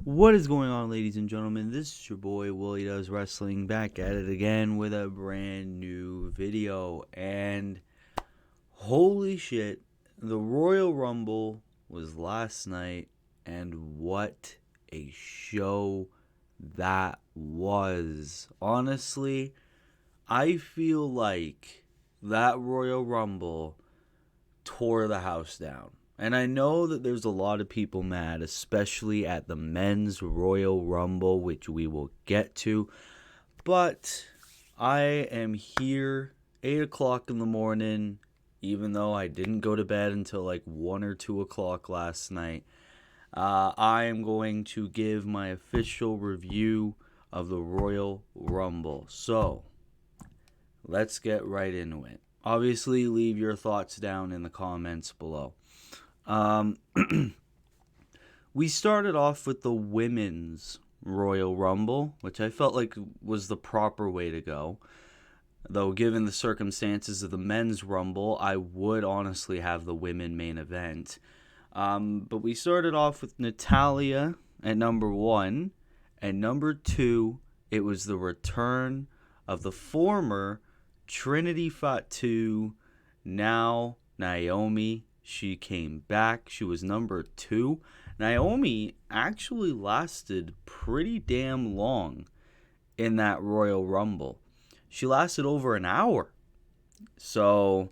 What is going on, ladies and gentlemen? This is your boy Willie Does Wrestling, back at it again with a brand new video. And holy shit, the Royal Rumble was last night, and what a show that was. Honestly, I feel like that Royal Rumble tore the house down. And I know that there's a lot of people mad, especially at the men's Royal Rumble, which we will get to. But I am here 8 o'clock in the morning, even though I didn't go to bed until like 1 or 2 o'clock last night. I am going to give my official review of the Royal Rumble. So, let's get right into it. Obviously, leave your thoughts down in the comments below. We started off with the women's Royal Rumble, which I felt like was the proper way to go. Though, given the circumstances of the men's Rumble, I would honestly have the women main event. But we started off with Natalya at number 1. And number 2, it was the return of the former Trinity Fatu, now Naomi. She came back. She was number 2. Naomi actually lasted pretty damn long in that Royal Rumble. She lasted over an hour. So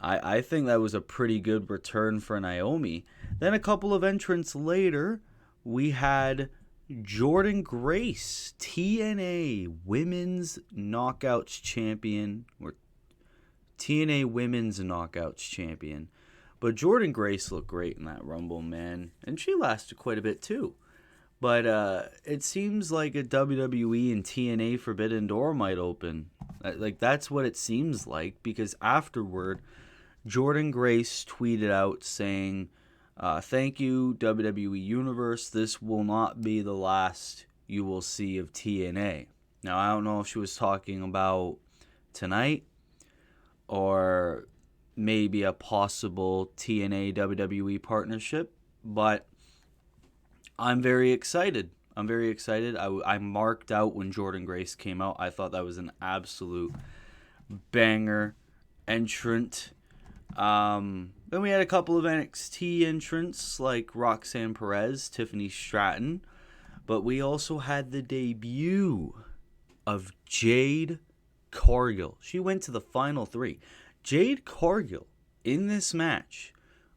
I think that was a pretty good return for Naomi. Then a couple of entrants later, we had Jordynne Grace, TNA Women's Knockouts Champion, or TNA Women's Knockouts Champion. But Jordynne Grace looked great in that Rumble, man. And she lasted quite a bit, too. But it seems like a WWE and TNA Forbidden Door might open. Like, that's what it seems like. Because afterward, Jordynne Grace tweeted out saying, "Thank you, WWE Universe. This will not be the last you will see of TNA." Now, I don't know if she was talking about tonight or maybe a possible TNA WWE partnership, but I'm very excited. I marked out when Jordynne Grace came out. I thought that was an absolute banger entrant. Then we had a couple of NXT entrants like Roxanne Perez, Tiffany Stratton, but we also had the debut of Jade Cargill. She went to the final 3. Jade Cargill in this match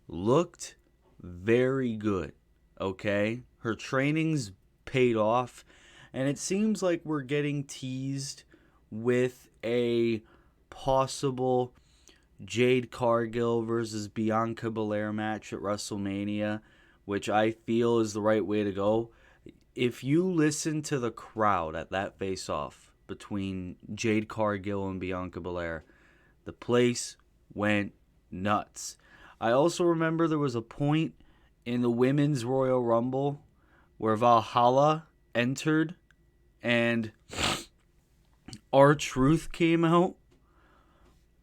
looked very good, okay? Her training's paid off, and it seems like we're getting teased with a possible Jade Cargill versus Bianca Belair match at WrestleMania, which I feel is the right way to go. If you listen to the crowd at that face-off between Jade Cargill and Bianca Belair, the place went nuts. I also remember there was a point in the Women's Royal Rumble where Valhalla entered and R-Truth came out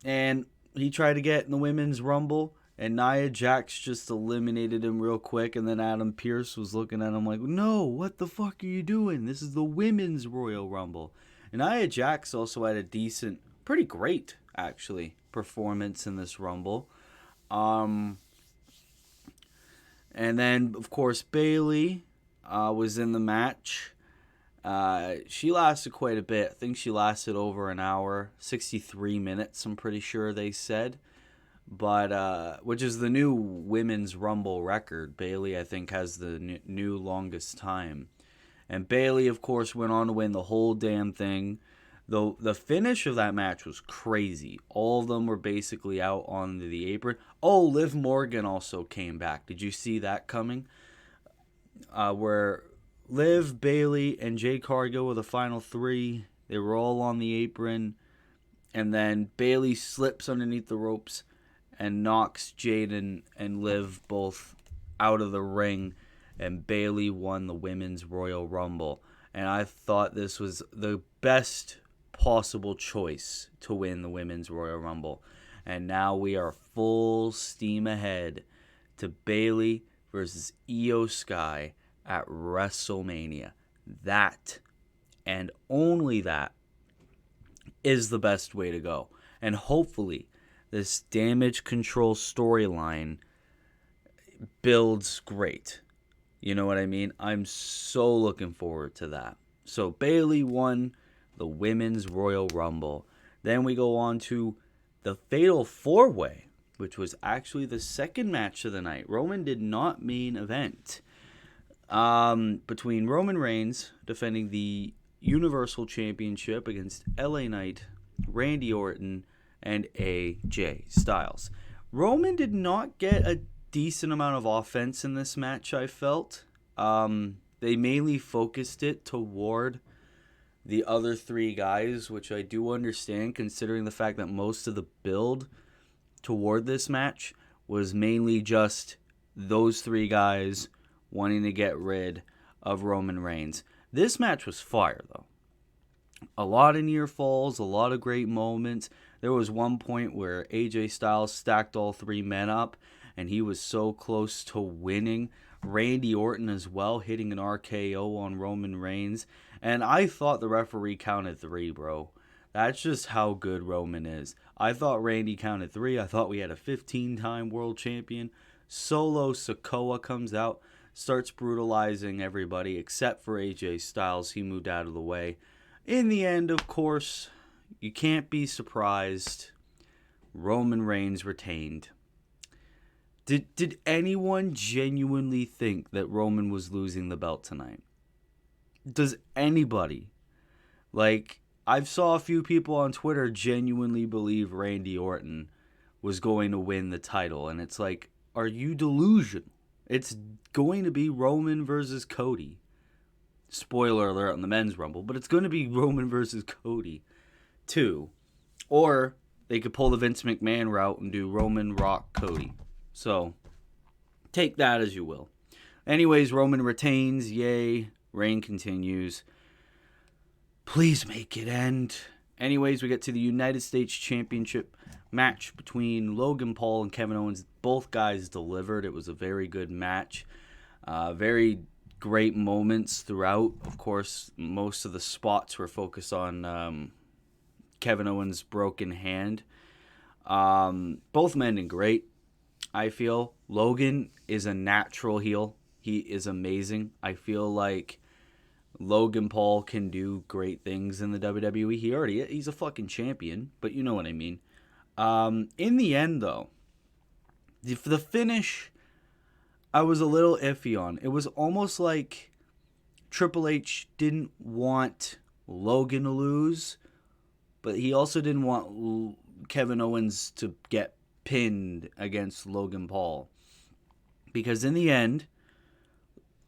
and he tried to get in the Women's Rumble and Nia Jax just eliminated him real quick, and then Adam Pearce was looking at him like, "No, what the fuck are you doing? This is the Women's Royal Rumble." And Nia Jax also had a decent, pretty great actually, performance in this Rumble. And then, of course, Bayley was in the match. She lasted quite a bit. I think she lasted over an hour, 63 minutes, I'm pretty sure they said. But, which is the new Women's Rumble record. Bayley, I think, has the new longest time. And Bayley, of course, went on to win the whole damn thing. Though the finish of that match was crazy. All of them were basically out on the apron. Oh, Liv Morgan also came back. Did you see that coming? Where Liv, Bayley, and Jade Cargill were the final 3. They were all on the apron. And then Bayley slips underneath the ropes and knocks Jade and Liv both out of the ring. And Bayley won the Women's Royal Rumble. And I thought this was the best possible choice to win the Women's Royal Rumble. And now we are full steam ahead to Bayley versus Io Sky at WrestleMania. That, and only that, is the best way to go. And hopefully, this Damage Control storyline builds great. You know what I mean? I'm so looking forward to that. So Bayley won the Women's Royal Rumble. Then we go on to the Fatal 4-Way, which was actually the second match of the night. Roman did not main event. Between Roman Reigns defending the Universal Championship against LA Knight, Randy Orton, and AJ Styles. Roman did not get a decent amount of offense in this match, I felt. They mainly focused it toward the other three guys, which I do understand considering the fact that most of the build toward this match was mainly just those three guys wanting to get rid of Roman Reigns. This match was fire, though. A lot of near falls, a lot of great moments. There was one point where AJ Styles stacked all three men up, and he was so close to winning. Randy Orton as well, hitting an RKO on Roman Reigns. And I thought the referee counted 3, bro. That's just how good Roman is. I thought Randy counted 3. I thought we had a 15-time world champion. Solo Sikoa comes out, starts brutalizing everybody except for AJ Styles. He moved out of the way. In the end, of course, you can't be surprised. Roman Reigns retained. Did anyone genuinely think that Roman was losing the belt tonight? Does anybody? Like, I've saw a few people on Twitter genuinely believe Randy Orton was going to win the title. And it's like, are you delusional? It's going to be Roman versus Cody. Spoiler alert on the men's rumble, but it's going to be Roman versus Cody too. Or they could pull the Vince McMahon route and do Roman, Rock, Cody. So take that as you will. Anyways, Roman retains. Yay. Reign continues. Please make it end. Anyways, we get to the United States Championship match between Logan Paul and Kevin Owens. Both guys delivered. It was a very good match. Very great moments throughout. Of course, most of the spots were focused on Kevin Owens' broken hand. Both men did great, I feel. Logan is a natural heel. He is amazing. I feel like Logan Paul can do great things in the WWE. He's a fucking champion, but you know what I mean. In the end, though, for the finish, I was a little iffy on. It was almost like Triple H didn't want Logan to lose, but he also didn't want Kevin Owens to get pinned against Logan Paul. Because in the end,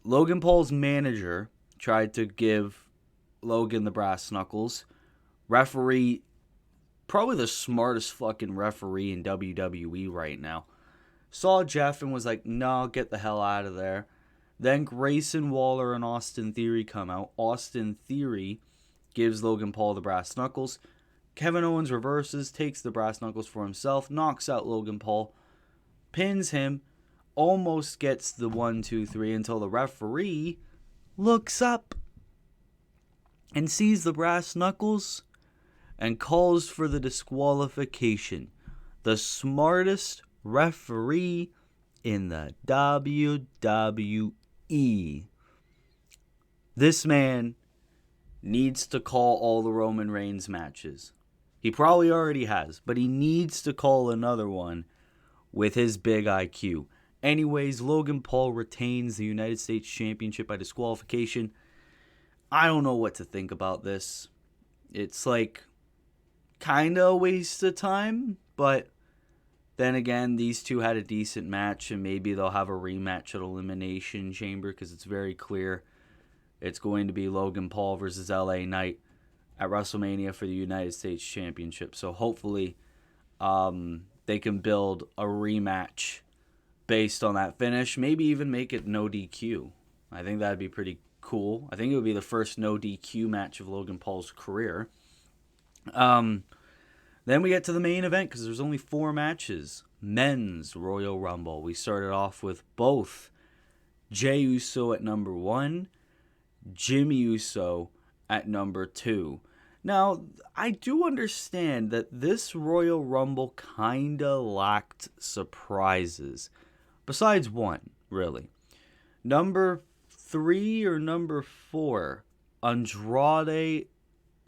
Logan Paul's manager tried to give Logan the brass knuckles. Referee, probably the smartest fucking referee in WWE right now, saw Jeff and was like, no, get the hell out of there. Then Grayson Waller and Austin Theory come out. Austin Theory gives Logan Paul the brass knuckles. Kevin Owens reverses, takes the brass knuckles for himself, knocks out Logan Paul, pins him, almost gets the 1, 2, 3 until the referee looks up and sees the brass knuckles and calls for the disqualification. The smartest referee in the WWE. This man needs to call all the Roman Reigns matches. He probably already has, but he needs to call another one with his big IQ. Anyways, Logan Paul retains the United States Championship by disqualification. I don't know what to think about this. It's like kind of a waste of time, but then again, these two had a decent match, and maybe they'll have a rematch at Elimination Chamber because it's very clear it's going to be Logan Paul versus LA Knight at WrestleMania for the United States Championship. So hopefully they can build a rematch based on that finish. Maybe even make it no DQ. I think that'd be pretty cool. I think it would be the first no DQ match of Logan Paul's career. Then we get to the main event because there's only 4 matches. Men's Royal Rumble. We started off with both Jey Uso at number 1, Jimmy Uso at number 2. Now, I do understand that this Royal Rumble kinda lacked surprises. Besides one, really. Number 3 or number 4, Andrade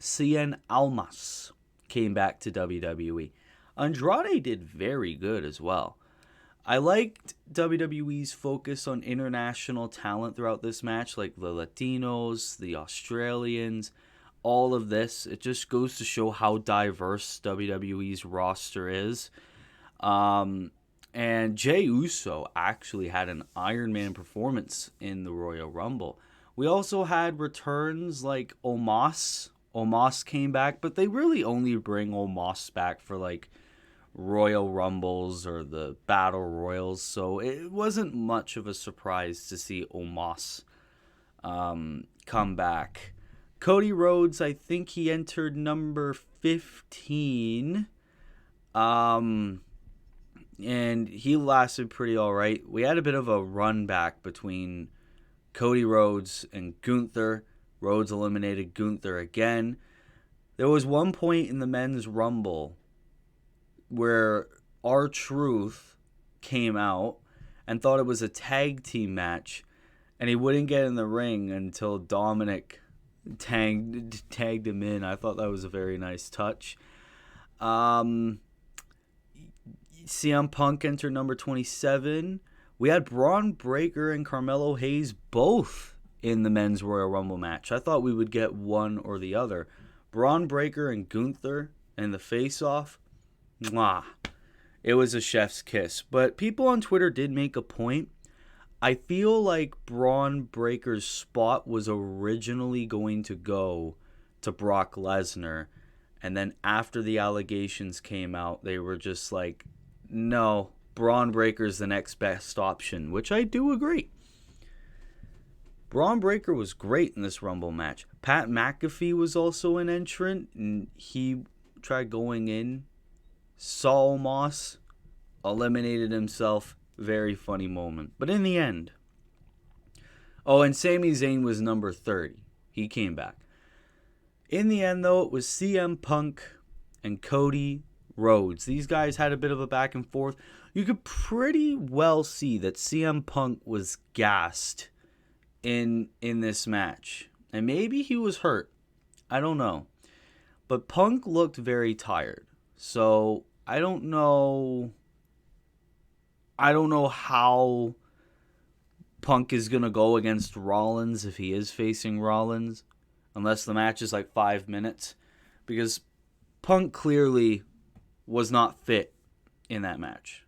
Cien Almas came back to WWE. Andrade did very good as well. I liked WWE's focus on international talent throughout this match, like the Latinos, the Australians, all of this. It just goes to show how diverse WWE's roster is. And Jey Uso actually had an Iron Man performance in the Royal Rumble. We also had returns like Omos. Omos came back, but they really only bring Omos back for like Royal Rumbles or the Battle Royals, so it wasn't much of a surprise to see Omos come back. Cody Rhodes, I think he entered number 15, and he lasted pretty alright. We had a bit of a run back between Cody Rhodes and Gunther. Rhodes eliminated Gunther again. There was one point in the men's Rumble where R-Truth came out and thought it was a tag team match, and he wouldn't get in the ring until Dominic tagged him in. I thought that was a very nice touch. CM Punk entered number 27. We had Braun Breaker and Carmelo Hayes both in the men's Royal Rumble match. I thought we would get one or the other. Braun Breaker and Gunther in the face-off. Mwah. It was a chef's kiss. But people on Twitter did make a point. I feel like Braun Breaker's spot was originally going to go to Brock Lesnar. And then after the allegations came out, they were just like, no, Braun Breaker's the next best option, which I do agree. Braun Breaker was great in this Rumble match. Pat McAfee was also an entrant, and he tried going in. Saul Moss eliminated himself. Very funny moment. But in the end... Oh, and Sami Zayn was number 30. He came back. In the end, though, it was CM Punk and Cody Rhodes. These guys had a bit of a back and forth. You could pretty well see that CM Punk was gassed in this match. And maybe he was hurt. I don't know. But Punk looked very tired. So I don't know how Punk is going to go against Rollins if he is facing Rollins. Unless the match is like 5 minutes. Because Punk clearly was not fit in that match.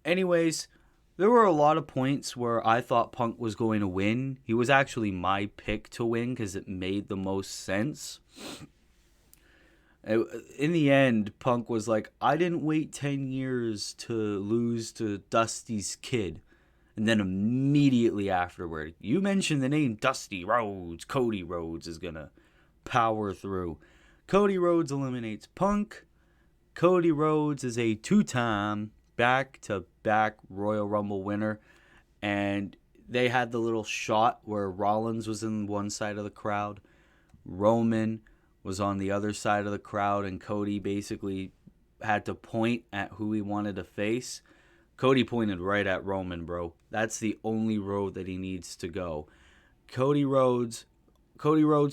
Anyways, there were a lot of points where I thought Punk was going to win. He was actually my pick to win because it made the most sense. In the end, Punk was like, I didn't wait 10 years to lose to Dusty's kid. And then immediately afterward, you mentioned the name Dusty Rhodes. Cody Rhodes is going to power through. Cody Rhodes eliminates Punk. Cody Rhodes is a 2-time back-to-back Royal Rumble winner. And they had the little shot where Rollins was in one side of the crowd. Roman was on the other side of the crowd, and Cody basically had to point at who he wanted to face. Cody pointed right at Roman, bro. That's the only road that he needs to go. Cody Rhodes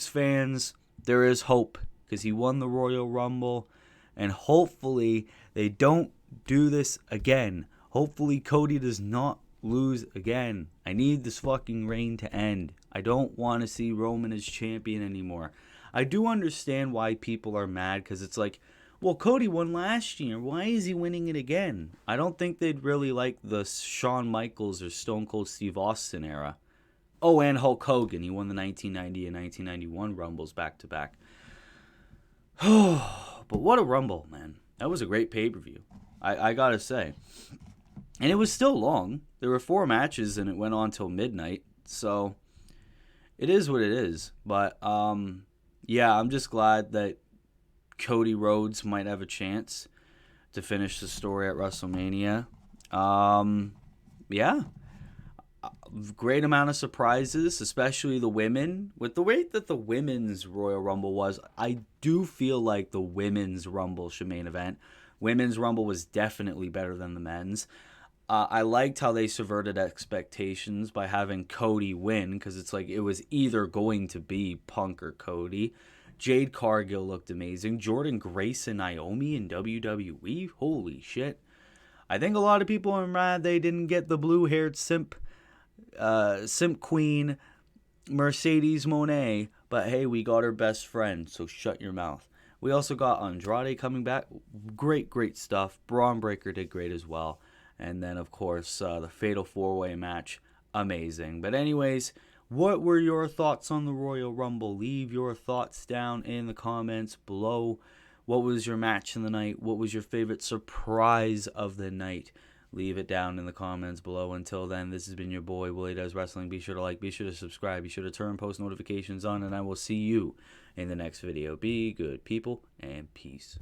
fans, there is hope because he won the Royal Rumble, and hopefully they don't do this again. Hopefully Cody does not lose again. I need this fucking reign to end. I don't want to see Roman as champion anymore. I do understand why people are mad because it's like, well, Cody won last year. Why is he winning it again? I don't think they'd really like the Shawn Michaels or Stone Cold Steve Austin era. Oh, and Hulk Hogan. He won the 1990 and 1991 Rumbles back-to-back. But what a Rumble, man. That was a great pay-per-view. I gotta say. And it was still long. There were 4 matches, and it went on till midnight. So, it is what it is. But, yeah, I'm just glad that Cody Rhodes might have a chance to finish the story at WrestleMania. Yeah. Great amount of surprises, especially the women. With the way that the women's Royal Rumble was, I do feel like the women's Rumble should main event. Women's Rumble was definitely better than the men's. I liked how they subverted expectations by having Cody win, because it's like it was either going to be Punk or Cody. Jade Cargill looked amazing. Jordan Grace and Naomi in WWE. Holy shit. I think a lot of people are mad they didn't get the blue-haired simp queen Mercedes Moné, but hey, we got her best friend, so shut your mouth. We also got Andrade coming back. Great stuff. Braun Breaker did great as well. And then, of course, the Fatal 4-Way match. Amazing. But anyways, what were your thoughts on the Royal Rumble? Leave your thoughts down in the comments below. What was your match in the night? What was your favorite surprise of the night? Leave it down in the comments below. Until then, this has been your boy, Willie Does Wrestling. Be sure to like, be sure to subscribe, be sure to turn post notifications on, and I will see you in the next video. Be good, people, and peace.